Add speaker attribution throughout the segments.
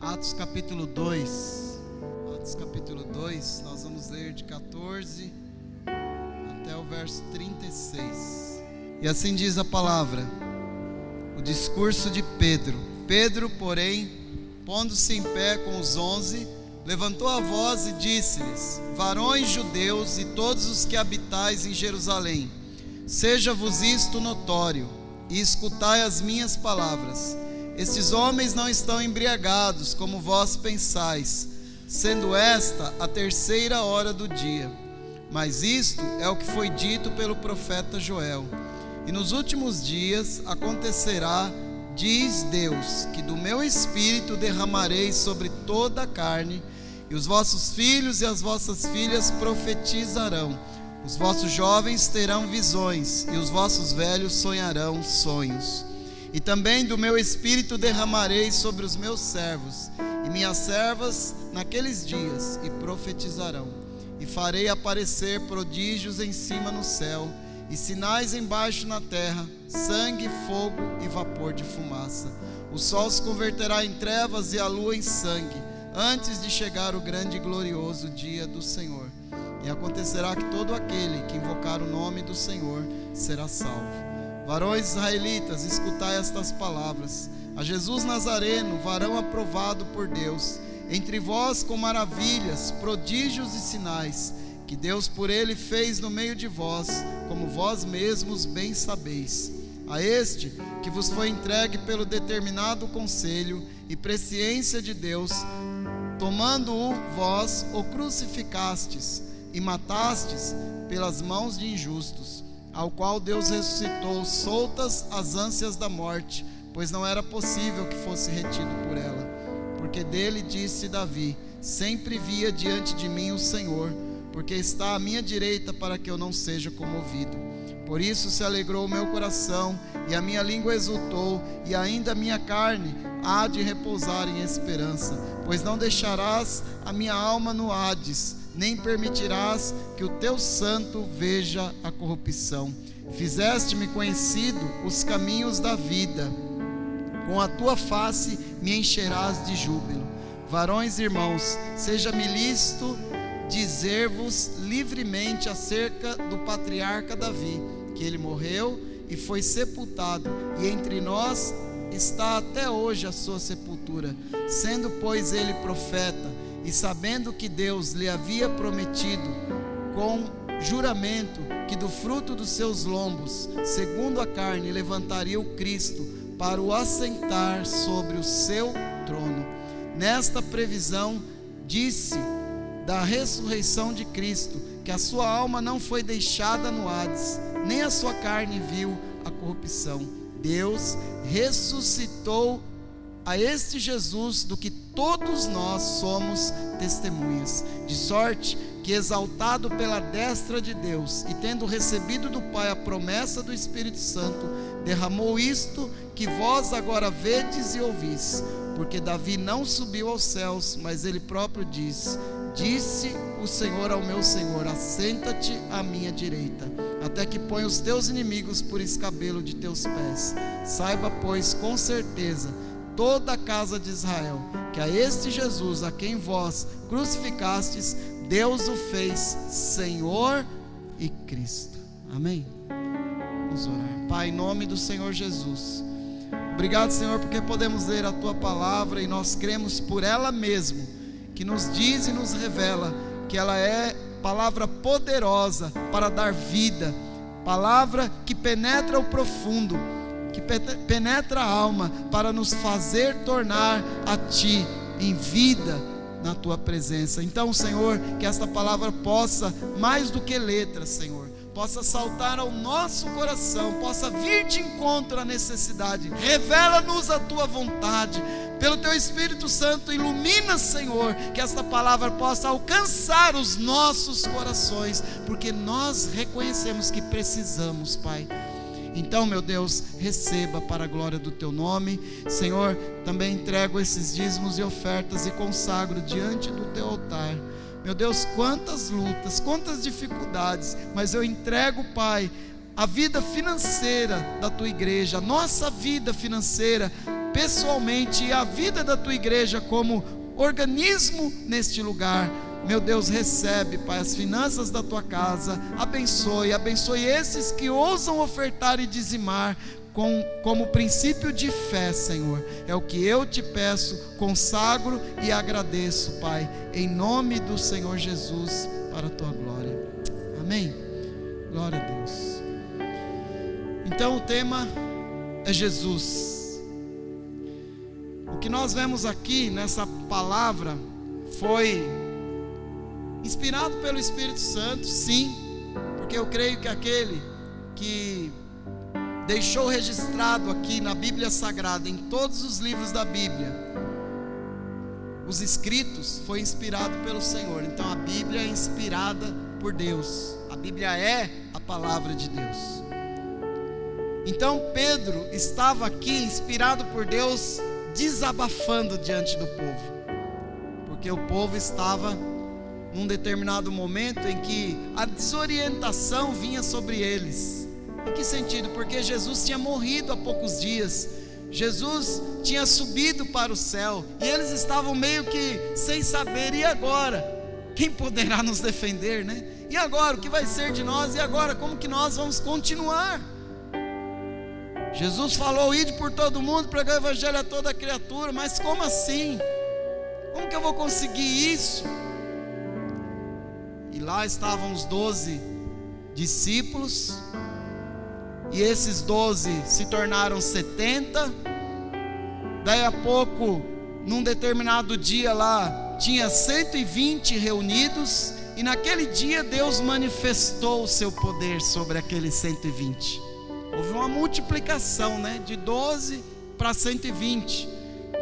Speaker 1: Atos capítulo 2. Atos capítulo 2, nós vamos ler de 14 até o verso 36. E assim diz a palavra: o discurso de Pedro. Pedro, porém, pondo-se em pé com os 11, levantou a voz e disse-lhes: varões judeus e todos os que habitais em Jerusalém, seja-vos isto notório, e escutai as minhas palavras. Estes homens não estão embriagados, como vós pensais, sendo esta a 3ª hora do dia. Mas isto é o que foi dito pelo profeta Joel. E nos últimos dias acontecerá, diz Deus, que do meu espírito derramarei sobre toda a carne, e os vossos filhos e as vossas filhas profetizarão, os vossos jovens terão visões, e os vossos velhos sonharão sonhos. E também do meu espírito derramarei sobre os meus servos e minhas servas naqueles dias, e profetizarão. E farei aparecer prodígios em cima no céu, e sinais embaixo na terra, sangue, fogo e vapor de fumaça. O sol se converterá em trevas e a lua em sangue, antes de chegar o grande e glorioso dia do Senhor. E acontecerá que todo aquele que invocar o nome do Senhor será salvo. Varões israelitas, escutai estas palavras: a Jesus Nazareno, varão aprovado por Deus, entre vós com maravilhas, prodígios e sinais, que Deus por ele fez no meio de vós, como vós mesmos bem sabeis. A este que vos foi entregue pelo determinado conselho e presciência de Deus, tomando-o vós, o crucificastes e matastes pelas mãos de injustos, ao qual Deus ressuscitou, soltas as ânsias da morte, pois não era possível que fosse retido por ela. Porque dele disse Davi: sempre via diante de mim o Senhor, porque está à minha direita para que eu não seja comovido. Por isso se alegrou o meu coração, e a minha língua exultou, e ainda a minha carne há de repousar em esperança, pois não deixarás a minha alma no Hades, nem permitirás que o teu santo veja a corrupção. Fizeste-me conhecido os caminhos da vida, com a tua face me encherás de júbilo. Varões e irmãos, seja-me lícito dizer-vos livremente acerca do patriarca Davi, que ele morreu e foi sepultado, e entre nós está até hoje a sua sepultura. Sendo, pois, ele profeta, e sabendo que Deus lhe havia prometido com juramento que do fruto dos seus lombos, segundo a carne, levantaria o Cristo para o assentar sobre o seu trono. Nesta previsão disse da ressurreição de Cristo, que a sua alma não foi deixada no Hades, nem a sua carne viu a corrupção. Deus ressuscitou a este Jesus, do que todos nós somos testemunhas, de sorte que, exaltado pela destra de Deus, e tendo recebido do Pai a promessa do Espírito Santo, derramou isto que vós agora vedes e ouvis. Porque Davi não subiu aos céus, mas ele próprio diz: disse o Senhor ao meu Senhor: assenta-te à minha direita, até que ponha os teus inimigos por escabelo de teus pés. Saiba, pois, com certeza toda a casa de Israel, que a este Jesus, a quem vós crucificastes, Deus o fez Senhor e Cristo. Amém? Vamos orar. Pai, em nome do Senhor Jesus, obrigado, Senhor, porque podemos ler a tua palavra, e nós cremos por ela mesmo, que nos diz e nos revela que ela é palavra poderosa para dar vida, palavra que penetra o profundo, que penetra a alma, para nos fazer tornar a Ti em vida na Tua presença. Então, Senhor, que esta palavra possa, mais do que letras, Senhor, possa saltar ao nosso coração, possa vir de encontro à necessidade. Revela-nos a Tua vontade, pelo Teu Espírito Santo, ilumina, Senhor, que esta palavra possa alcançar os nossos corações, porque nós reconhecemos que precisamos, Pai. Então, meu Deus, receba para a glória do Teu nome. Senhor, também entrego esses dízimos e ofertas e consagro diante do Teu altar. Meu Deus, quantas lutas, quantas dificuldades, mas eu entrego, Pai, a vida financeira da Tua igreja, a nossa vida financeira, pessoalmente e a vida da tua igreja como organismo neste lugar. Meu Deus, recebe, Pai, as finanças da tua casa, abençoe esses que ousam ofertar e dizimar como princípio de fé, Senhor. É o que eu te peço, consagro e agradeço, Pai, em nome do Senhor Jesus, para a tua glória. Amém? Glória a Deus. Então o tema é Jesus. O que nós vemos aqui nessa palavra foi inspirado pelo Espírito Santo, sim, porque eu creio que aquele que deixou registrado aqui na Bíblia Sagrada, em todos os livros da Bíblia, os escritos, foi inspirado pelo Senhor. Então a Bíblia é inspirada por Deus, a Bíblia é a palavra de Deus. Então Pedro estava aqui inspirado por Deus, desabafando diante do povo, porque o povo estava num determinado momento em que a desorientação vinha sobre eles. Em que sentido? Porque Jesus tinha morrido há poucos dias, Jesus tinha subido para o céu, e eles estavam meio que sem saber, e agora? Quem poderá nos defender, né? E agora? O que vai ser de nós? E agora? Como que nós vamos continuar? Jesus falou: ide por todo mundo, pregar o evangelho a toda criatura. Mas como assim? Como que eu vou conseguir isso? E lá estavam os 12 discípulos, e esses 12 se tornaram 70. Daí a pouco, num determinado dia lá, tinha 120 reunidos, e naquele dia Deus manifestou o seu poder sobre aqueles 120. Houve uma multiplicação, né? De 12 para 120,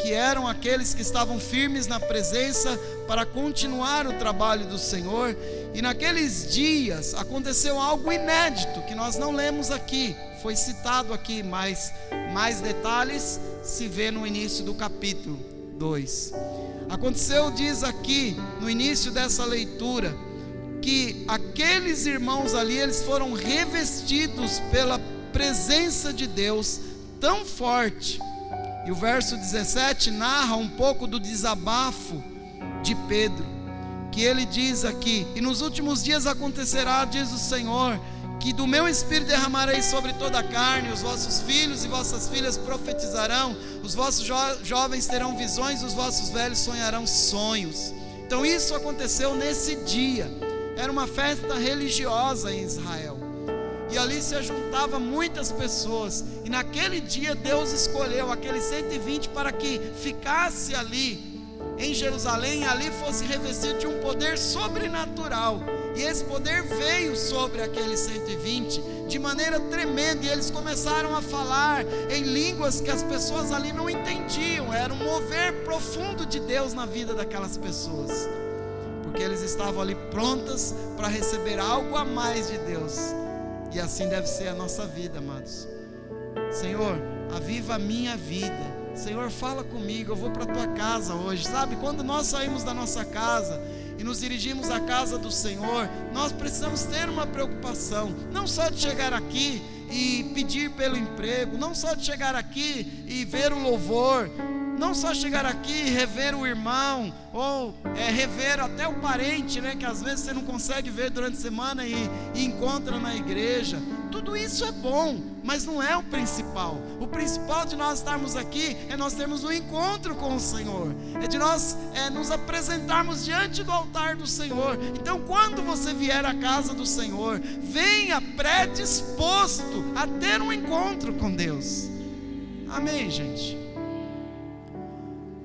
Speaker 1: que eram aqueles que estavam firmes na presença para continuar o trabalho do Senhor. E naqueles dias aconteceu algo inédito que nós não lemos aqui, foi citado aqui, mas mais detalhes se vê no início do capítulo 2. Aconteceu, diz aqui no início dessa leitura, que aqueles irmãos ali, eles foram revestidos pela presença de Deus tão forte. E o verso 17 narra um pouco do desabafo de Pedro, que ele diz aqui: e nos últimos dias acontecerá, diz o Senhor, que do meu Espírito derramarei sobre toda a carne, os vossos filhos e vossas filhas profetizarão, os vossos jovens terão visões, os vossos velhos sonharão sonhos. Então isso aconteceu nesse dia. Era uma festa religiosa em Israel, e ali se juntavam muitas pessoas, e naquele dia Deus escolheu aqueles 120 para que ficasse ali em Jerusalém, e ali fosse revestido de um poder sobrenatural. E esse poder veio sobre aqueles 120 de maneira tremenda, e eles começaram a falar em línguas que as pessoas ali não entendiam. Era um mover profundo de Deus na vida daquelas pessoas, porque eles estavam ali prontas para receber algo a mais de Deus. E assim deve ser a nossa vida, amados. Senhor, aviva a minha vida. Senhor, fala comigo, eu vou para a tua casa hoje. Sabe, quando nós saímos da nossa casa e nos dirigimos à casa do Senhor, nós precisamos ter uma preocupação, não só de chegar aqui e pedir pelo emprego, não só de chegar aqui e ver o louvor, não só chegar aqui e rever o irmão, ou rever até o parente, né, que às vezes você não consegue ver durante a semana e encontra na igreja. Tudo isso é bom, mas não é o principal. O principal de nós estarmos aqui é nós termos um encontro com o Senhor, é de nós nos apresentarmos diante do altar do Senhor. Então quando você vier à casa do Senhor, venha predisposto a ter um encontro com Deus. Amém, gente?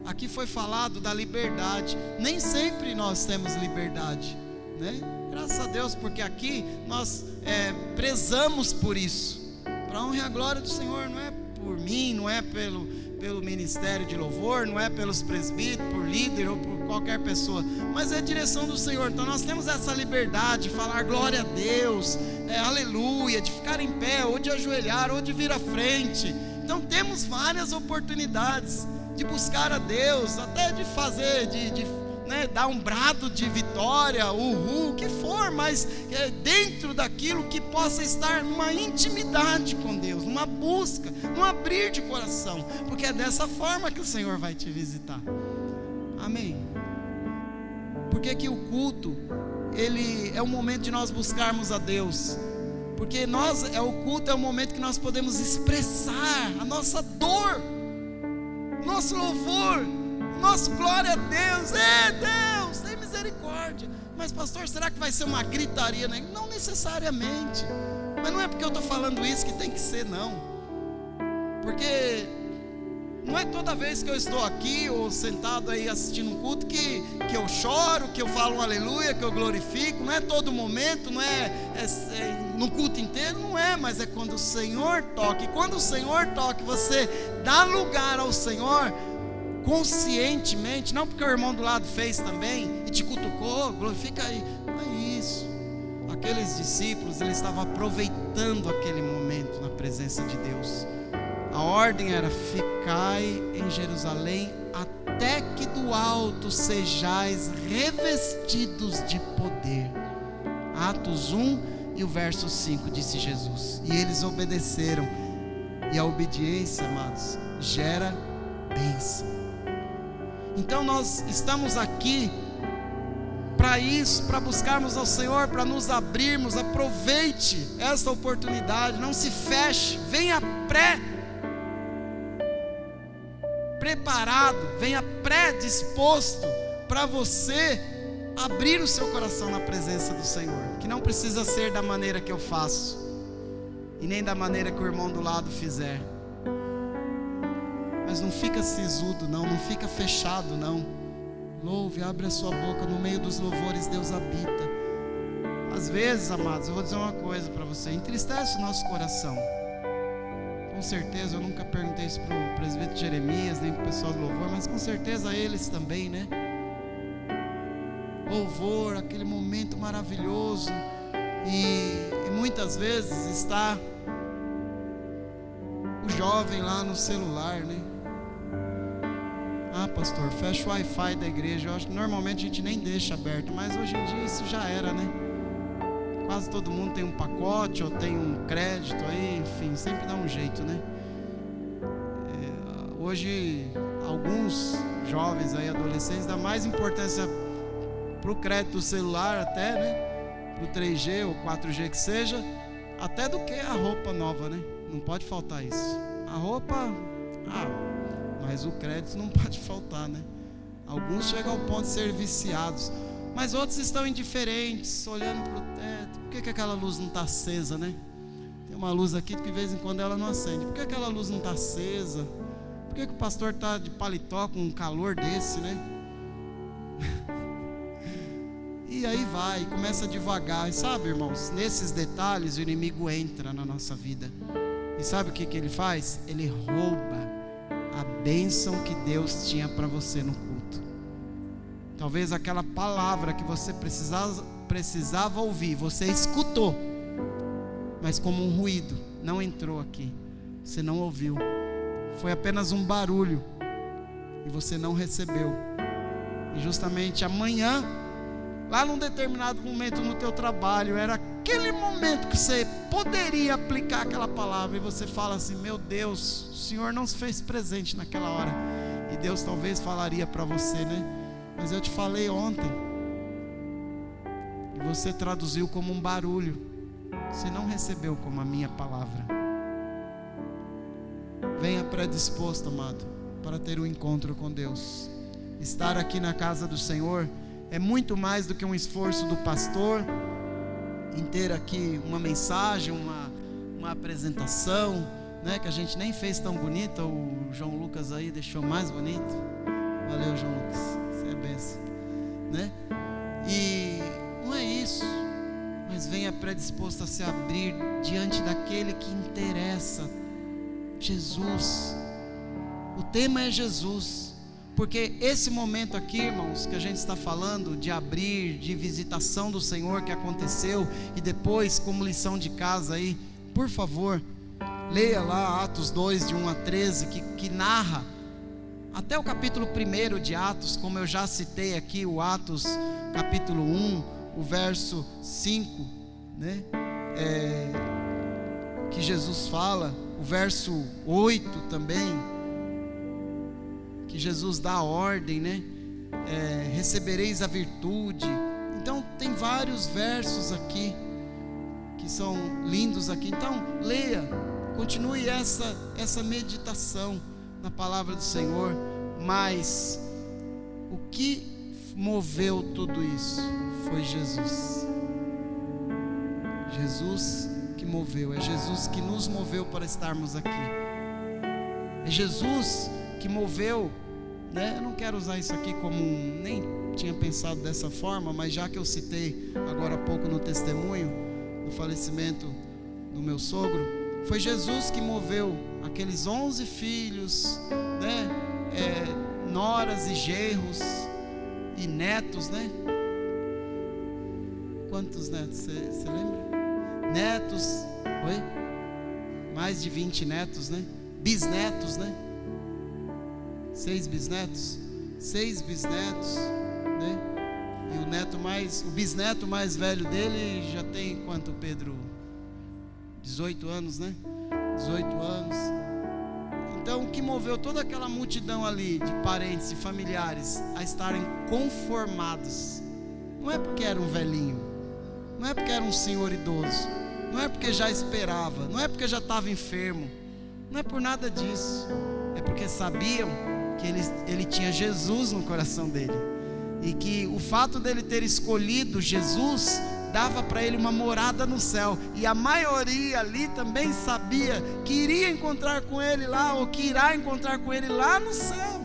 Speaker 1: Aqui foi falado da liberdade. Nem sempre nós temos liberdade, né? Graças a Deus, porque aqui nós prezamos por isso, para a honra e a glória do Senhor. Não é por mim, não é pelo ministério de louvor, não é pelos presbíteros, por líder ou por qualquer pessoa, mas é a direção do Senhor. Então nós temos essa liberdade de falar glória a Deus, aleluia, de ficar em pé, ou de ajoelhar, ou de vir à frente. Então temos várias oportunidades de buscar a Deus, até de fazer, né, dar um brado de vitória, uhul, o que for, mas dentro daquilo que possa estar numa intimidade com Deus, numa busca, num abrir de coração, porque é dessa forma que o Senhor vai te visitar. Amém. Porque que o culto, ele é o momento de nós buscarmos a Deus, porque o culto é o momento que nós podemos expressar a nossa dor, nosso louvor, nosso glória a Deus. Deus, tem misericórdia. Mas pastor, será que vai ser uma gritaria? Não necessariamente. Mas não é porque eu estou falando isso que tem que ser, não. Porque não é toda vez que eu estou aqui ou sentado aí assistindo um culto que eu choro, que eu falo um aleluia, que eu glorifico. Não é todo momento, não é no culto inteiro, não é, mas é quando o Senhor toca. E quando o Senhor toca, você dá lugar ao Senhor conscientemente, não porque o irmão do lado fez também e te cutucou, glorifica aí. Não é isso. Aqueles discípulos, eles estavam aproveitando aquele momento na presença de Deus. A ordem era: ficai em Jerusalém até que do alto sejais revestidos de poder. Atos 1 e o verso 5, disse Jesus. E eles obedeceram. E a obediência, amados, gera bênção. Então nós estamos aqui para isso, para buscarmos ao Senhor, para nos abrirmos. Aproveite essa oportunidade, não se feche, venha preparado, venha predisposto para você abrir o seu coração na presença do Senhor, que não precisa ser da maneira que eu faço e nem da maneira que o irmão do lado fizer. Mas não fica sisudo, não fica fechado, não. Louve, abre a sua boca, no meio dos louvores Deus habita. Às vezes, amados, eu vou dizer uma coisa para você: entristece o nosso coração. Com certeza, eu nunca perguntei isso para o presbítero Jeremias, nem para o pessoal do louvor, mas com certeza eles também, né? Louvor, aquele momento maravilhoso, e muitas vezes está o jovem lá no celular, né? Ah, pastor, fecha o Wi-Fi da igreja. Eu acho que normalmente a gente nem deixa aberto, mas hoje em dia isso já era, né? Quase todo mundo tem um pacote ou tem um crédito aí, enfim, sempre dá um jeito, né? Hoje, alguns jovens aí, adolescentes, dão mais importância para o crédito do celular até, né? Para o 3G ou 4G que seja, até do que a roupa nova, né? Não pode faltar isso. A roupa, mas o crédito não pode faltar, né? Alguns chegam ao ponto de ser viciados, mas outros estão indiferentes, olhando para o teto. Por que aquela luz não está acesa, né? Tem uma luz aqui que de vez em quando ela não acende. Por que aquela luz não está acesa? Por que o pastor está de paletó com um calor desse, né? E aí vai, começa devagar. E sabe, irmãos, nesses detalhes o inimigo entra na nossa vida. E sabe o que ele faz? Ele rouba a bênção que Deus tinha para você no culto. Talvez aquela palavra que você precisava ouvir, você escutou, mas como um ruído, não entrou aqui, você não ouviu, foi apenas um barulho, e você não recebeu. E justamente amanhã, lá num determinado momento no teu trabalho, era aquele momento que você poderia aplicar aquela palavra, e você fala assim: meu Deus, o Senhor não se fez presente naquela hora. E Deus talvez falaria para você, né? Mas eu te falei ontem, e você traduziu como um barulho, você não recebeu como a minha palavra. Venha predisposto, amado, para ter um encontro com Deus. Estar aqui na casa do Senhor é muito mais do que um esforço do pastor em ter aqui uma mensagem, uma apresentação, né, que a gente nem fez tão bonita. O João Lucas aí deixou mais bonito. Valeu, João Lucas, você é bênção, né? E não é isso, mas venha predisposto a se abrir diante daquele que interessa, Jesus. O tema é Jesus, porque esse momento aqui, irmãos, que a gente está falando de abrir, de visitação do Senhor que aconteceu, e depois, como lição de casa aí, por favor, leia lá Atos 2, de 1 a 13, que narra até o capítulo 1 de Atos, como eu já citei aqui, o Atos capítulo 1, o verso 5, né? Que Jesus fala, o verso 8 também, que Jesus dá a ordem, né? Recebereis a virtude. Então tem vários versos aqui que são lindos aqui. Então leia, continue essa meditação na palavra do Senhor. Mas o que moveu tudo isso foi Jesus. Jesus que moveu, é Jesus que nos moveu para estarmos aqui. É Jesus que moveu, né? Eu não quero usar isso aqui como nem tinha pensado dessa forma, mas já que eu citei agora há pouco no testemunho do falecimento do meu sogro, foi Jesus que moveu aqueles 11 filhos, né? Noras e genros e netos, né? Quantos netos? Você lembra? Netos, oi? Mais de 20 netos, né? Bisnetos, né? 6 bisnetos, 6 bisnetos, né? E o bisneto mais velho dele já tem quanto, Pedro? 18 anos, né? 18 anos. Então, o que moveu toda aquela multidão ali de parentes e familiares a estarem conformados, não é porque era um velhinho, não é porque era um senhor idoso, não é porque já esperava, não é porque já estava enfermo, não é por nada disso, é porque sabiam que ele tinha Jesus no coração dele, e que o fato dele ter escolhido Jesus dava para ele uma morada no céu, e a maioria ali também sabia que iria encontrar com ele lá, ou que irá encontrar com ele lá no céu.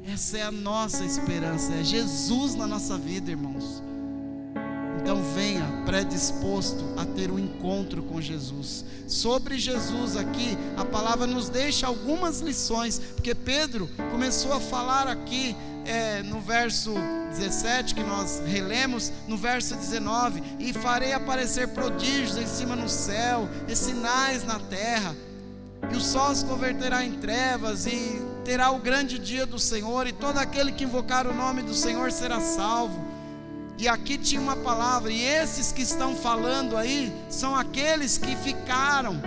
Speaker 1: Essa é a nossa esperança, é Jesus na nossa vida, irmãos. Então venha predisposto a ter um encontro com Jesus. Sobre Jesus aqui, a palavra nos deixa algumas lições, porque Pedro começou a falar aqui no verso 17, que nós relemos, no verso 19: e farei aparecer prodígios em cima no céu, e sinais na terra, e o sol se converterá em trevas, e terá o grande dia do Senhor, e todo aquele que invocar o nome do Senhor será salvo. E aqui tinha uma palavra, e esses que estão falando aí são aqueles que ficaram,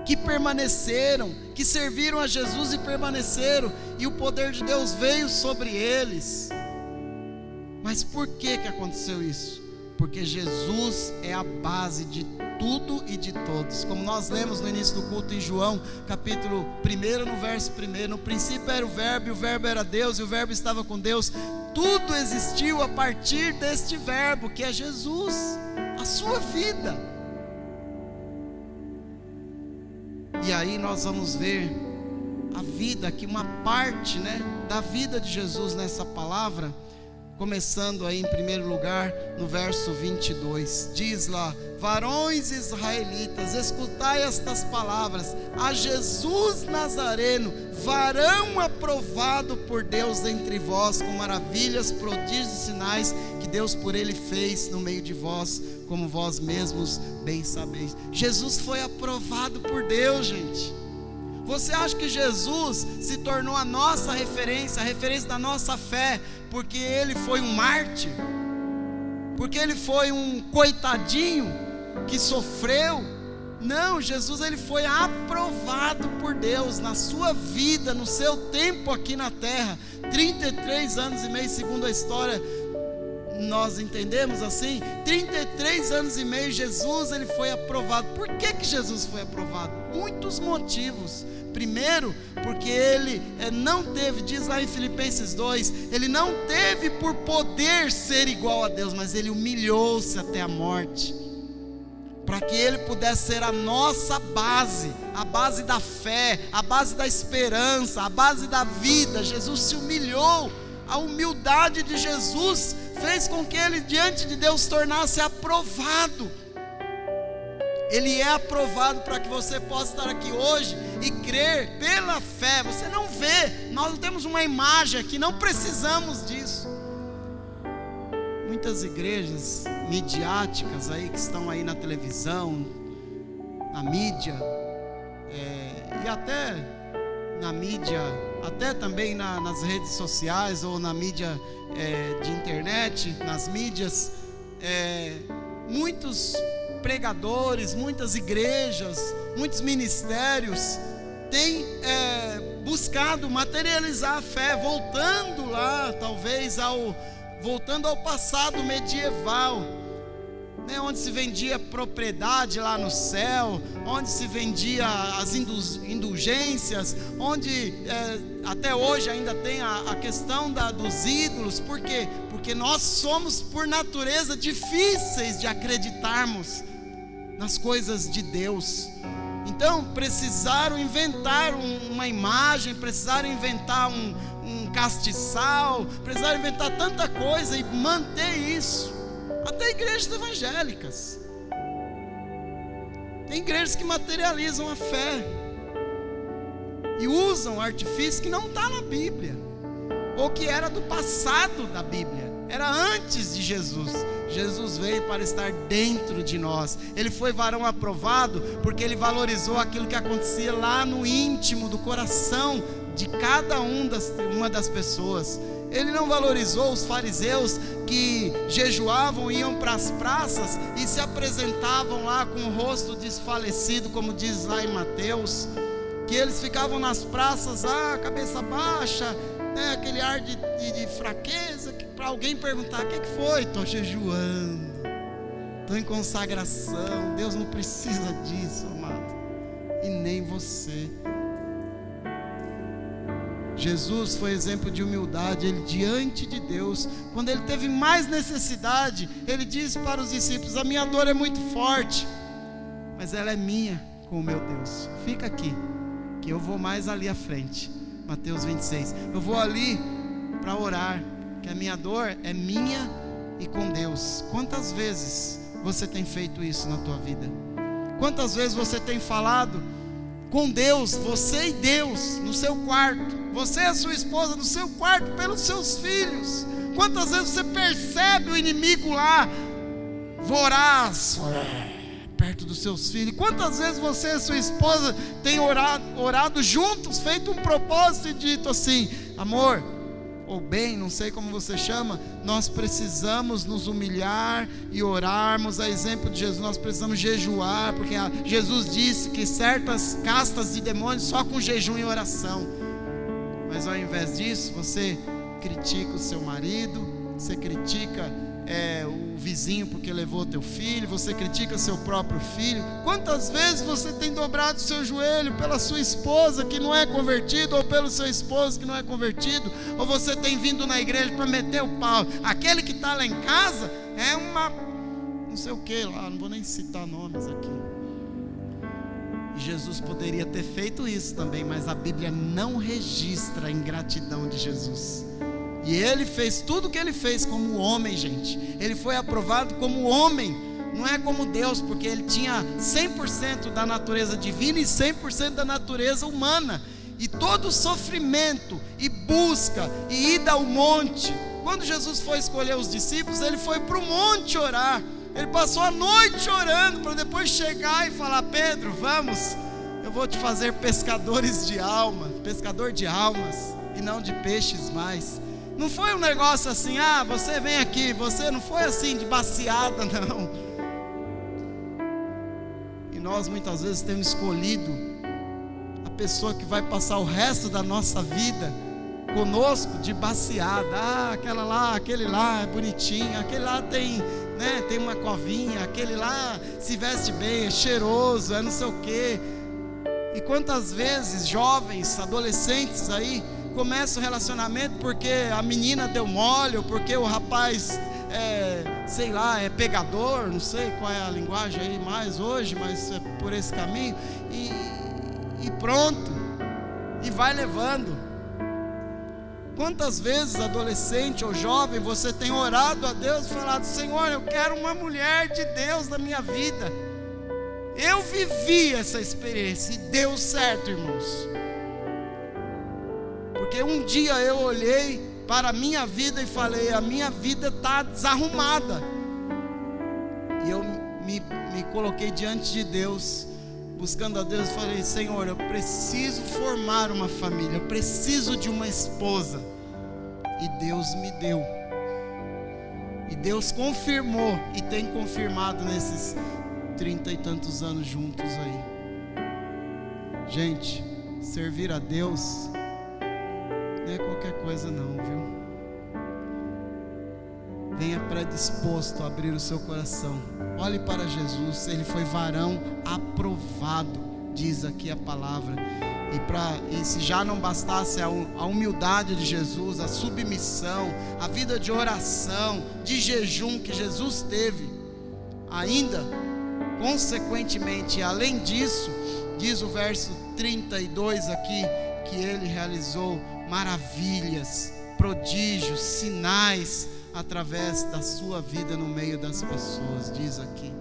Speaker 1: que permaneceram, que serviram a Jesus e permaneceram, e o poder de Deus veio sobre eles. Mas por que aconteceu isso? Porque Jesus é a base de tudo e de todos. Como nós lemos no início do culto em João, capítulo 1, no verso 1: no princípio era o Verbo, e o Verbo era Deus, e o Verbo estava com Deus. Tudo existiu a partir deste Verbo, que é Jesus, a sua vida. E aí nós vamos ver a vida aqui, uma parte, né, da vida de Jesus nessa palavra. Começando aí em primeiro lugar no verso 22, diz lá: varões israelitas, escutai estas palavras, a Jesus Nazareno, varão aprovado por Deus entre vós, com maravilhas, prodígios e sinais que Deus por ele fez no meio de vós, como vós mesmos bem sabeis. Jesus foi aprovado por Deus, gente. Você acha que Jesus se tornou a nossa referência, a referência da nossa fé, porque ele foi um mártir? Porque ele foi um coitadinho que sofreu? Não, Jesus ele foi aprovado por Deus na sua vida, no seu tempo aqui na terra, 33 anos e meio, segundo a história, nós entendemos assim, 33 anos e meio Jesus ele foi aprovado. Por que Jesus foi aprovado? Muitos motivos. Primeiro, porque ele não teve, diz lá em Filipenses 2, ele não teve por poder ser igual a Deus, mas ele humilhou-se até a morte, para que ele pudesse ser a nossa base, a base da fé, a base da esperança, a base da vida. Jesus se humilhou. A humildade de Jesus fez com que ele diante de Deus tornasse aprovado. Ele é aprovado para que você possa estar aqui hoje e crer pela fé. Você não vê, nós não temos uma imagem aqui, não precisamos disso. Muitas igrejas midiáticas aí que estão aí na televisão, na mídia, e até na mídia, até também nas redes sociais ou na mídia de internet, nas mídias, muitos pregadores, muitas igrejas, muitos ministérios têm buscado materializar a fé, voltando lá, talvez voltando ao passado medieval, né, onde se vendia propriedade lá no céu, onde se vendia as indulgências, onde até hoje ainda tem a questão dos ídolos. Por quê? Porque nós somos por natureza difíceis de acreditarmos nas coisas de Deus. Então precisaram inventar uma imagem, precisaram inventar um castiçal, precisaram inventar tanta coisa e manter isso. Até igrejas evangélicas, tem igrejas que materializam a fé e usam artifício que não está na Bíblia, ou que era do passado da Bíblia, era antes de Jesus. Jesus veio para estar dentro de nós. Ele foi varão aprovado porque ele valorizou aquilo que acontecia lá no íntimo do coração de cada uma das pessoas. Ele não valorizou os fariseus que jejuavam, iam para as praças e se apresentavam lá com o rosto desfalecido, como diz lá em Mateus, que eles ficavam nas praças, cabeça baixa, né, aquele ar de fraqueza, que para alguém perguntar: o que foi? Estou jejuando, estou em consagração. Deus não precisa disso, amado, e nem você. Jesus foi exemplo de humildade. Ele, diante de Deus, quando ele teve mais necessidade, ele disse para os discípulos: a minha dor é muito forte, mas ela é minha com o meu Deus. Fica aqui, que eu vou mais ali à frente. Mateus 26, eu vou ali para orar, que a minha dor é minha e com Deus. Quantas vezes você tem feito isso na tua vida? Quantas vezes você tem falado com Deus, você e Deus, no seu quarto, você e a sua esposa no seu quarto, pelos seus filhos? Quantas vezes você percebe o inimigo lá, voraz, perto dos seus filhos? Quantas vezes você e a sua esposa têm orado juntos, feito um propósito e dito assim: amor, ou bem, não sei como você chama, nós precisamos nos humilhar e orarmos, a exemplo de Jesus. Nós precisamos jejuar, porque Jesus disse que certas castas de demônios só com jejum e oração. Mas ao invés disso, você critica o seu marido, você critica o vizinho porque levou teu filho, você critica seu próprio filho. Quantas vezes você tem dobrado o seu joelho pela sua esposa que não é convertida, ou pelo seu esposo que não é convertido? Ou você tem vindo na igreja para meter o pau? Aquele que está lá em casa é uma não sei o que lá, não vou nem citar nomes aqui. E Jesus poderia ter feito isso também, mas a Bíblia não registra a ingratidão de Jesus. E ele fez tudo o que ele fez como homem, gente. Ele foi aprovado como homem, não é como Deus, porque ele tinha 100% da natureza divina e 100% da natureza humana. E todo o sofrimento e busca e ida ao monte. Quando Jesus foi escolher os discípulos, ele foi para o monte orar. Ele passou a noite orando para depois chegar e falar: Pedro, vamos, eu vou te fazer pescador de almas e não de peixes mais. Não foi um negócio assim: você vem aqui, você não foi assim de baciada, não. E nós muitas vezes temos escolhido a pessoa que vai passar o resto da nossa vida conosco de baciada. Aquele lá é bonitinho, aquele lá tem uma covinha, aquele lá se veste bem, é cheiroso, é não sei o quê. E quantas vezes jovens, adolescentes aí começa o relacionamento porque a menina deu mole, ou porque o rapaz é pegador, não sei qual é a linguagem aí mais hoje, mas é por esse caminho, e pronto, e vai levando. Quantas vezes, adolescente ou jovem, você tem orado a Deus e falado: Senhor, eu quero uma mulher de Deus na minha vida. Eu vivi essa experiência e deu certo, irmãos. Porque um dia eu olhei para a minha vida e falei: a minha vida está desarrumada. E eu me coloquei diante de Deus, buscando a Deus, eu falei: Senhor, eu preciso formar uma família, eu preciso de uma esposa. E Deus me deu. E Deus confirmou, e tem confirmado nesses 30 e tantos anos juntos aí. Gente, servir a Deus não é qualquer coisa não, viu? Venha predisposto a abrir o seu coração. Olhe para Jesus, ele foi varão aprovado, diz aqui a palavra. E se já não bastasse a humildade de Jesus, a submissão, a vida de oração, de jejum que Jesus teve, ainda, consequentemente, além disso, diz o verso 32 aqui, que ele realizou maravilhas, prodígios, sinais, através da sua vida no meio das pessoas, diz aqui.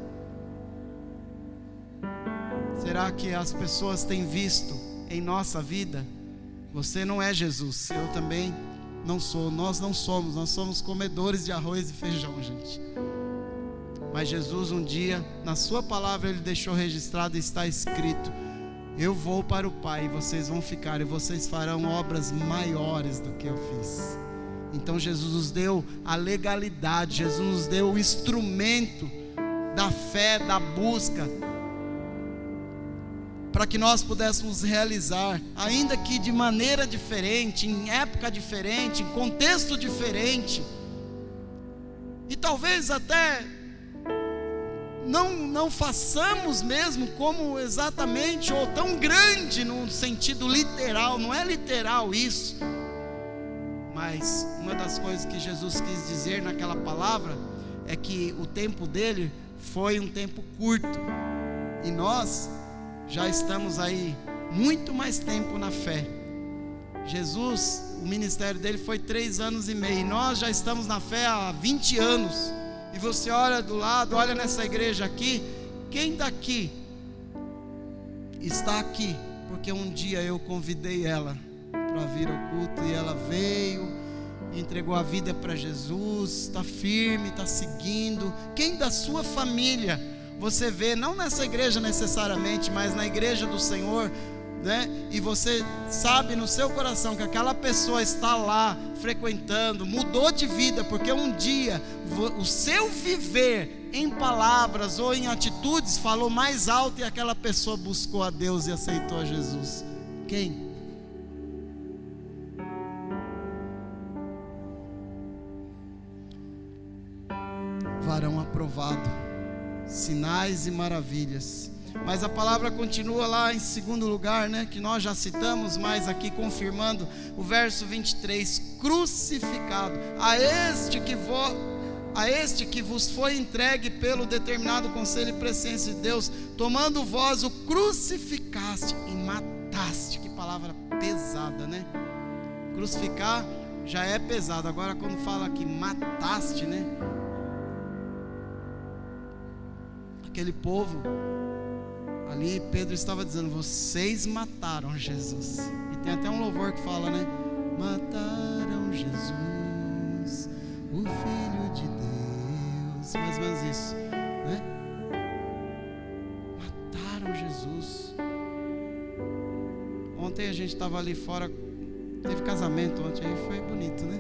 Speaker 1: Será que as pessoas têm visto em nossa vida? Você não é Jesus, eu também não sou, nós somos comedores de arroz e feijão, gente. Mas Jesus um dia, na sua palavra, ele deixou registrado e está escrito: eu vou para o Pai, e vocês vão ficar, e vocês farão obras maiores do que eu fiz. Então Jesus nos deu a legalidade, Jesus nos deu o instrumento da fé, da busca, para que nós pudéssemos realizar, ainda que de maneira diferente, em época diferente, em contexto diferente, e talvez até não façamos mesmo como exatamente, ou tão grande no sentido literal, não é literal isso, mas uma das coisas que Jesus quis dizer naquela palavra é que o tempo dele foi um tempo curto, e nós já estamos aí muito mais tempo na fé. Jesus, o ministério dele foi 3 anos e meio, e nós já estamos na fé há 20 anos. E você olha do lado, olha nessa igreja aqui, quem daqui está aqui porque um dia eu convidei ela para vir ao culto, e ela veio, entregou a vida para Jesus, está firme, está seguindo? Quem da sua família você vê, não nessa igreja necessariamente, mas na igreja do Senhor, né? E você sabe no seu coração que aquela pessoa está lá frequentando, mudou de vida, porque um dia o seu viver em palavras ou em atitudes falou mais alto, e aquela pessoa buscou a Deus e aceitou a Jesus. Quem? Varão aprovado, sinais e maravilhas. Mas a palavra continua lá em segundo lugar, né, que nós já citamos, mas aqui confirmando o verso 23: crucificado, a este que vos foi entregue pelo determinado conselho e presciência de Deus, tomando vós o crucificaste e mataste. Que palavra pesada, né? Crucificar já é pesado, agora quando fala que mataste, né? Aquele povo ali, Pedro estava dizendo: vocês mataram Jesus. E tem até um louvor que fala, né? Mataram Jesus, o Filho de Deus. Mais ou menos isso, né? Mataram Jesus. Ontem a gente estava ali fora, teve casamento ontem, aí foi bonito, né?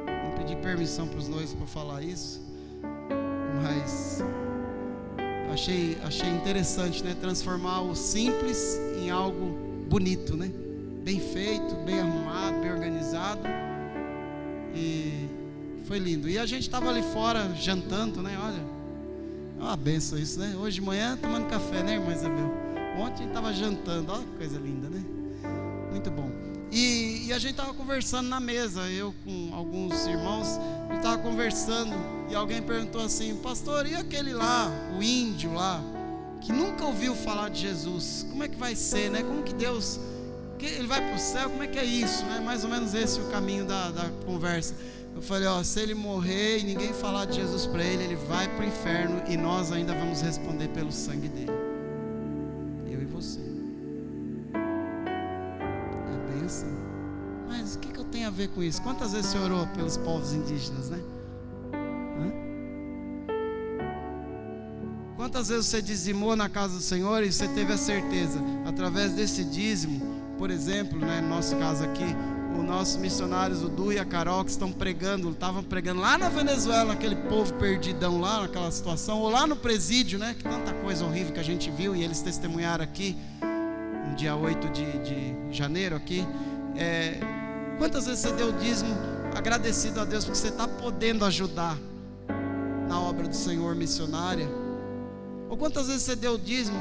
Speaker 1: Não pedi permissão para os noivos para falar isso, mas achei interessante, né? Transformar o simples em algo bonito, né? Bem feito, bem arrumado, bem organizado, e foi lindo. E a gente estava ali fora jantando, né? Olha, é uma benção isso, né? Hoje de manhã tomando café, né, irmã Isabel? Ontem a gente estava jantando, olha que coisa linda, né? Muito bom. E a gente estava conversando na mesa, eu com alguns irmãos, a gente estava conversando, e alguém perguntou assim: pastor, e aquele lá, o índio lá, que nunca ouviu falar de Jesus, como é que vai ser, né? Como que Deus, ele vai para o céu, como é que é isso, né? Mais ou menos esse é o caminho da conversa. Eu falei: ó, se ele morrer e ninguém falar de Jesus para ele, ele vai para o inferno, e nós ainda vamos responder pelo sangue dele, eu e você. É bem assim. Mas o que eu tenho a ver com isso? Quantas vezes você orou pelos povos indígenas, né? Quantas vezes você dizimou na casa do Senhor e você teve a certeza, através desse dízimo, por exemplo, né, no nosso caso aqui, os nossos missionários, o Du e a Carol, que estavam pregando lá na Venezuela, aquele povo perdidão lá, naquela situação, ou lá no presídio, né, que tanta coisa horrível que a gente viu, e eles testemunharam aqui, no dia 8 de janeiro aqui. Quantas vezes você deu o dízimo agradecido a Deus, porque você está podendo ajudar na obra do Senhor missionária? Ou quantas vezes você deu o dízimo?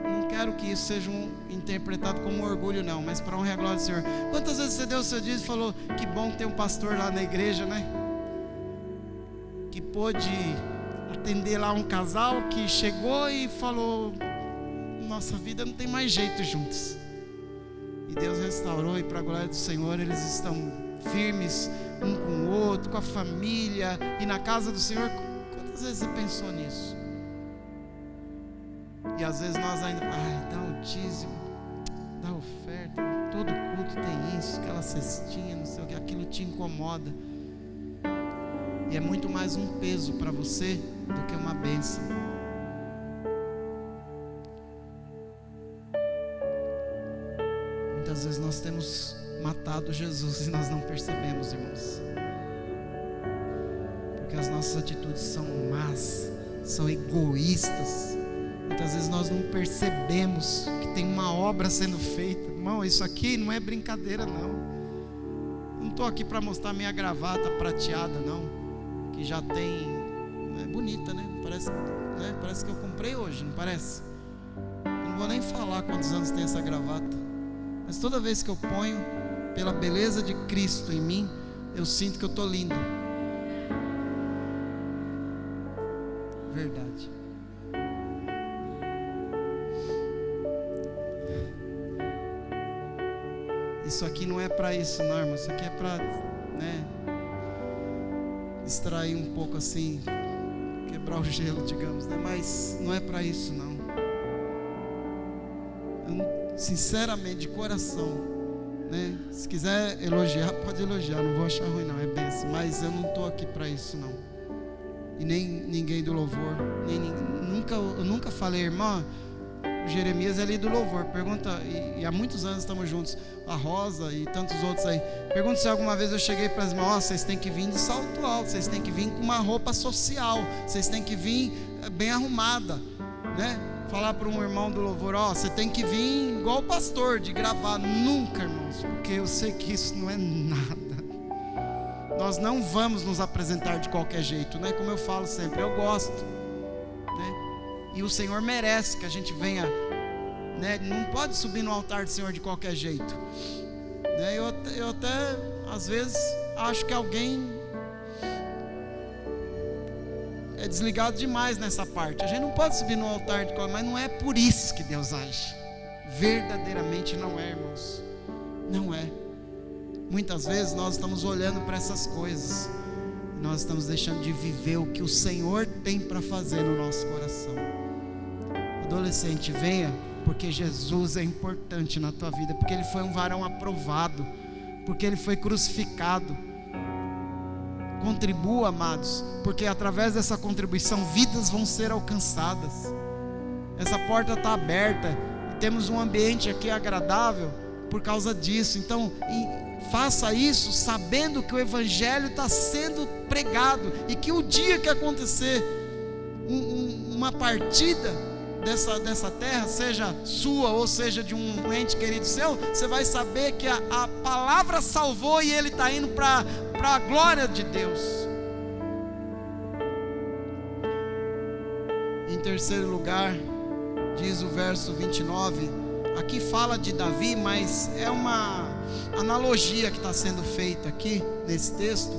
Speaker 1: Não quero que isso seja interpretado como um orgulho, não, mas para honra e a glória do Senhor. Quantas vezes você deu o seu dízimo e falou: que bom ter um pastor lá na igreja, né? Que pôde atender lá um casal que chegou e falou: nossa vida não tem mais jeito juntos. E Deus restaurou, e para a glória do Senhor eles estão firmes um com o outro, com a família e na casa do Senhor. Quantas vezes você pensou nisso? E às vezes nós ainda, dá o dízimo, dá a oferta, todo culto tem isso, aquela cestinha, não sei o que, aquilo te incomoda. E é muito mais um peso para você do que uma bênção. Muitas vezes nós temos matado Jesus e nós não percebemos, irmãos, porque as nossas atitudes são más, são egoístas. Muitas vezes nós não percebemos que tem uma obra sendo feita. Irmão, isso aqui não é brincadeira, não. Não estou aqui para mostrar minha gravata prateada, não, que já tem, é bonita, né? Parece que eu comprei hoje, não parece? Eu não vou nem falar quantos anos tem essa gravata, mas toda vez que eu ponho, pela beleza de Cristo em mim, eu sinto que eu estou lindo. Verdade. Isso aqui não é para isso, não, irmão. Isso aqui é para, distrair um pouco assim, quebrar o gelo, digamos, né? Mas não é para isso, não. Sinceramente, de coração, né? Se quiser elogiar, pode elogiar, não vou achar ruim, não, é bênção. Mas eu não estou aqui para isso, não. E nem ninguém do louvor, eu nunca falei, irmã, o Jeremias é ali do louvor, pergunta, e há muitos anos estamos juntos, a Rosa e tantos outros aí, pergunta se alguma vez eu cheguei para as irmãs: vocês têm que vir de salto alto, vocês têm que vir com uma roupa social, vocês têm que vir bem arrumada, né? Falar para um irmão do louvor: você tem que vir igual o pastor, de gravar. Nunca, irmãos, porque eu sei que isso não é nada. Nós não vamos nos apresentar de qualquer jeito, né? Como eu falo sempre, eu gosto, né? E o Senhor merece que a gente venha, né? Não pode subir no altar do Senhor de qualquer jeito, né? Eu até às vezes acho que alguém é desligado demais nessa parte. A gente não pode subir no altar de qualquer, mas não é por isso que Deus age. Verdadeiramente não é, irmãos. Não é. Muitas vezes nós estamos olhando para essas coisas e nós estamos deixando de viver o que o Senhor tem para fazer no nosso coração. Adolescente, venha, porque Jesus é importante na tua vida, porque Ele foi um varão aprovado, porque Ele foi crucificado. Contribua, amados, porque através dessa contribuição vidas vão ser alcançadas. Essa porta está aberta e temos um ambiente aqui agradável por causa disso. Então faça isso sabendo que o Evangelho está sendo pregado, e que o dia que acontecer uma partida dessa terra, seja sua ou seja de um ente querido seu, você vai saber que a palavra salvou e ele está indo para a glória de Deus. Em terceiro lugar, diz o verso 29, aqui fala de Davi, mas é uma analogia que está sendo feita aqui nesse texto,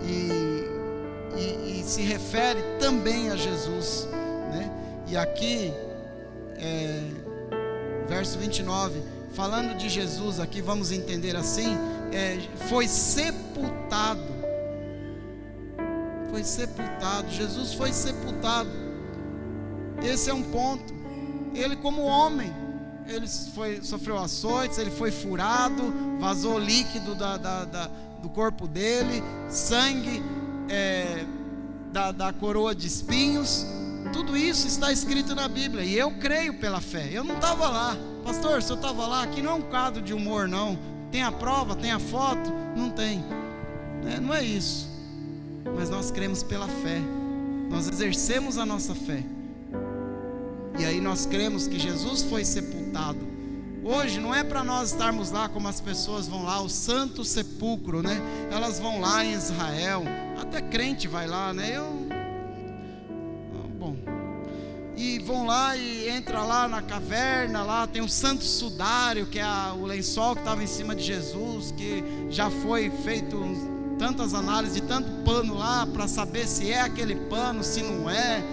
Speaker 1: e se refere também a Jesus, né? E aqui, verso 29, falando de Jesus aqui, vamos entender assim, foi sepultado, Jesus foi sepultado. Esse é um ponto. Ele, como homem, ele sofreu açoites, ele foi furado, vazou líquido do corpo dele, sangue, da coroa de espinhos. Tudo isso está escrito na Bíblia, e eu creio pela fé. Eu não estava lá, pastor, se eu estava lá, aqui não é um quadro de humor não, tem a prova, tem a foto, não tem, não é isso, mas nós cremos pela fé, nós exercemos a nossa fé, e aí nós cremos que Jesus foi sepultado. Hoje não é para nós estarmos lá como as pessoas vão lá, o Santo Sepulcro, elas vão lá em Israel, até crente vai lá, e vão lá e entra lá na caverna, lá tem o Santo Sudário, que é o lençol que estava em cima de Jesus, que já foi feito tantas análises de tanto pano lá, para saber se é aquele pano, se não é,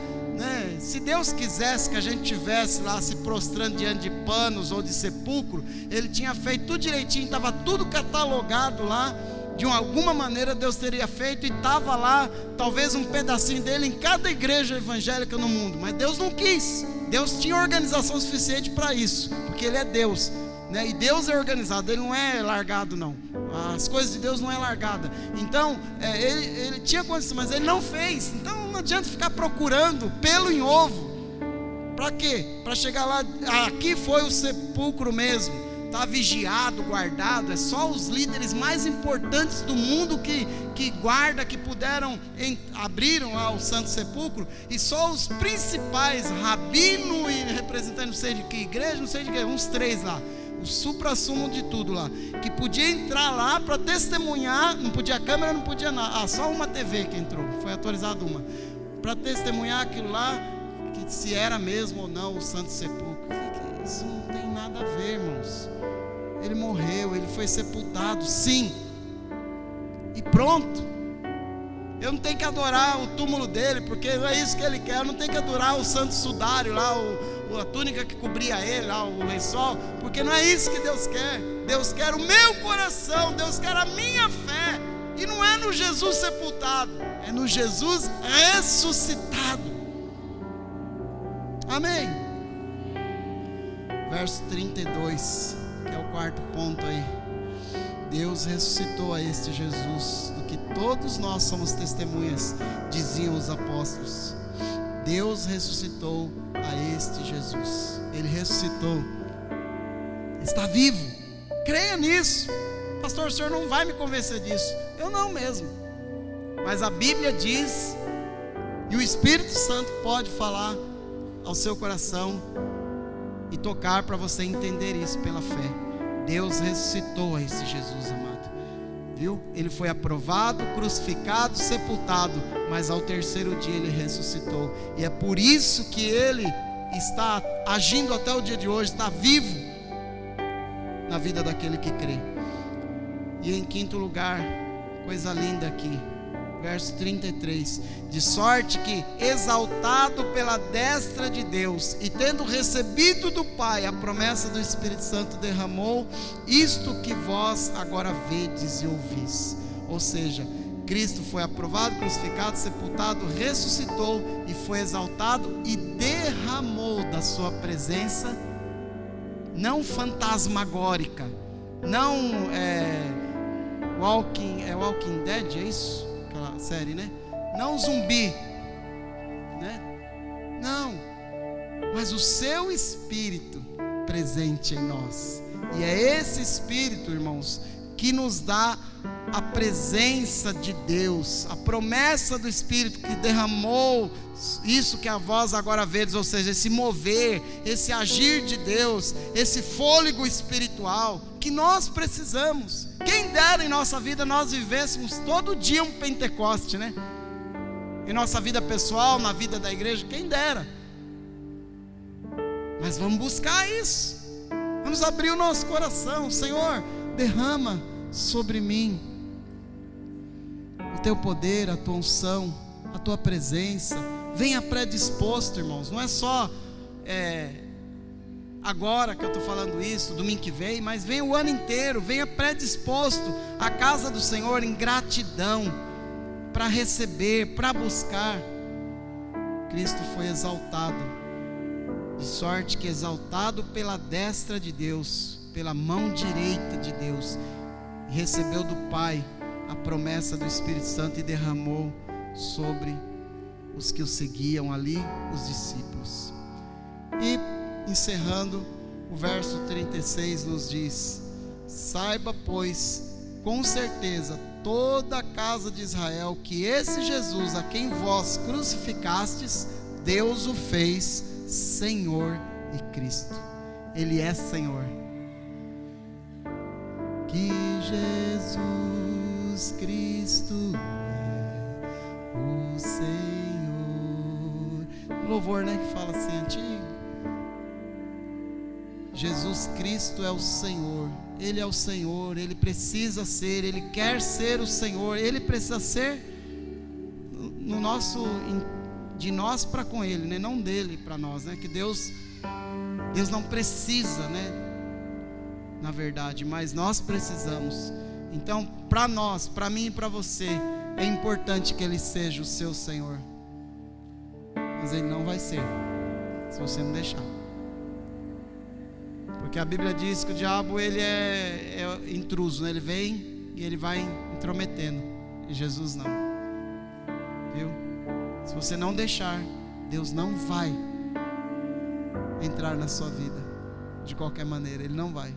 Speaker 1: se Deus quisesse que a gente tivesse lá se prostrando diante de panos ou de sepulcro, Ele tinha feito tudo direitinho, estava tudo catalogado lá. De alguma maneira Deus teria feito, e estava lá talvez um pedacinho dele em cada igreja evangélica no mundo, mas Deus não quis. Deus tinha organização suficiente para isso, porque Ele é Deus, e Deus é organizado, Ele não é largado não, as coisas de Deus não é largada. Então ele tinha condição, mas Ele não fez. Então não adianta ficar procurando pelo em ovo. Para quê? Para chegar lá, aqui foi o sepulcro mesmo, está vigiado, guardado, é só os líderes mais importantes do mundo que guarda, que puderam, abriram lá o Santo Sepulcro, e só os principais, rabino e representante, não sei de que igreja, não sei de que, uns 3 lá, o supra-sumo de tudo lá, que podia entrar lá para testemunhar, não podia câmera, não podia nada, só uma TV que entrou, foi autorizado uma, para testemunhar aquilo lá, que se era mesmo ou não o Santo Sepulcro. Isso não tem nada a ver, irmãos. Ele morreu, ele foi sepultado, sim, e pronto. Eu não tenho que adorar o túmulo dele, porque não é isso que ele quer. Eu não tenho que adorar o Santo Sudário lá, a túnica que cobria ele lá, o lençol, porque não é isso que Deus quer. Deus quer o meu coração, Deus quer a minha fé, e não é no Jesus sepultado, é no Jesus ressuscitado. Amém. Verso 32, que é o quarto ponto aí. Deus ressuscitou a este Jesus, do que todos nós somos testemunhas, diziam os apóstolos. Deus ressuscitou a este Jesus. Ele ressuscitou, está vivo. Creia nisso. Pastor, o senhor não vai me convencer disso. Eu não mesmo. Mas a Bíblia diz, e o Espírito Santo pode falar ao seu coração e tocar para você entender isso pela fé. Deus ressuscitou a esse Jesus amado, viu? Ele foi aprovado, crucificado, sepultado, mas ao terceiro dia ele ressuscitou, e é por isso que ele está agindo até o dia de hoje, está vivo na vida daquele que crê. E em quinto lugar, coisa linda aqui, verso 33, de sorte que, exaltado pela destra de Deus, e tendo recebido do Pai a promessa do Espírito Santo, derramou isto que vós agora vedes e ouvis. Ou seja, Cristo foi aprovado, crucificado, sepultado, ressuscitou e foi exaltado, e derramou da sua presença, não fantasmagórica, não Walking Dead, é isso? Aquela série, não zumbi, não, mas o seu Espírito presente em nós. E é esse Espírito, irmãos, que nos dá a presença de Deus, a promessa do Espírito que derramou isso que a vós agora vedes, ou seja, esse mover, esse agir de Deus, esse fôlego espiritual que nós precisamos. Quem dera em nossa vida nós vivêssemos todo dia um Pentecoste, em nossa vida pessoal, na vida da igreja, quem dera. Mas vamos buscar isso, vamos abrir o nosso coração. Senhor, derrama sobre mim o teu poder, a tua unção, a tua presença. Venha predisposto, irmãos, não é só agora que eu estou falando isso, domingo que vem, mas venha o ano inteiro, venha predisposto à casa do Senhor em gratidão, para receber, para buscar. Cristo foi exaltado, de sorte que, exaltado pela destra de Deus, pela mão direita de Deus, recebeu do Pai a promessa do Espírito Santo e derramou sobre os que o seguiam ali, os discípulos. E encerrando, o verso 36 nos diz: saiba, pois, com certeza, toda a casa de Israel, que esse Jesus a quem vós crucificastes, Deus o fez Senhor e Cristo. Ele é Senhor. Que Jesus Cristo é o Senhor. Louvor, né, que fala assim, antigo. Jesus Cristo é o Senhor. Ele é o Senhor. Ele precisa ser, Ele quer ser o Senhor. Ele precisa ser no nosso, de nós para com Ele, né? Não dele para nós, né? Que Deus não precisa, né? Na verdade, mas nós precisamos. Então, para nós, para mim e para você, é importante que Ele seja o seu Senhor. Mas Ele não vai ser, se você não deixar. Porque a Bíblia diz que o diabo, ele é intruso, né? Ele vem e ele vai intrometendo, e Jesus não, viu? Se você não deixar, Deus não vai entrar na sua vida, de qualquer maneira, Ele não vai.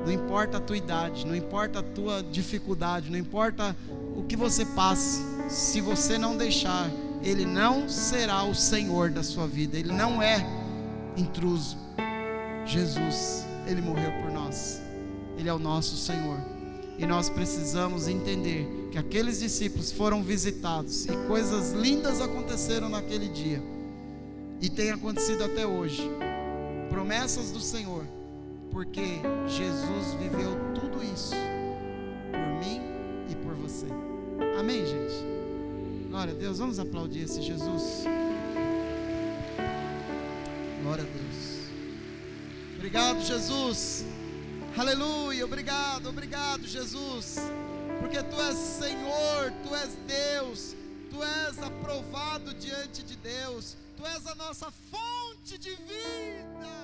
Speaker 1: Não importa a tua idade, não importa a tua dificuldade, não importa o que você passe, se você não deixar, Ele não será o Senhor da sua vida. Ele não é intruso. Jesus, Ele morreu por nós. Ele é o nosso Senhor. E nós precisamos entender que aqueles discípulos foram visitados e coisas lindas aconteceram naquele dia, e tem acontecido até hoje. Promessas do Senhor, porque Jesus viveu tudo isso por mim e por você. Amém, gente? Glória a Deus. Vamos aplaudir esse Jesus. Glória a Deus. Obrigado, Jesus. Aleluia. Obrigado, obrigado, Jesus. Porque Tu és Senhor, Tu és Deus, Tu és aprovado diante de Deus, Tu és a nossa fonte de vida.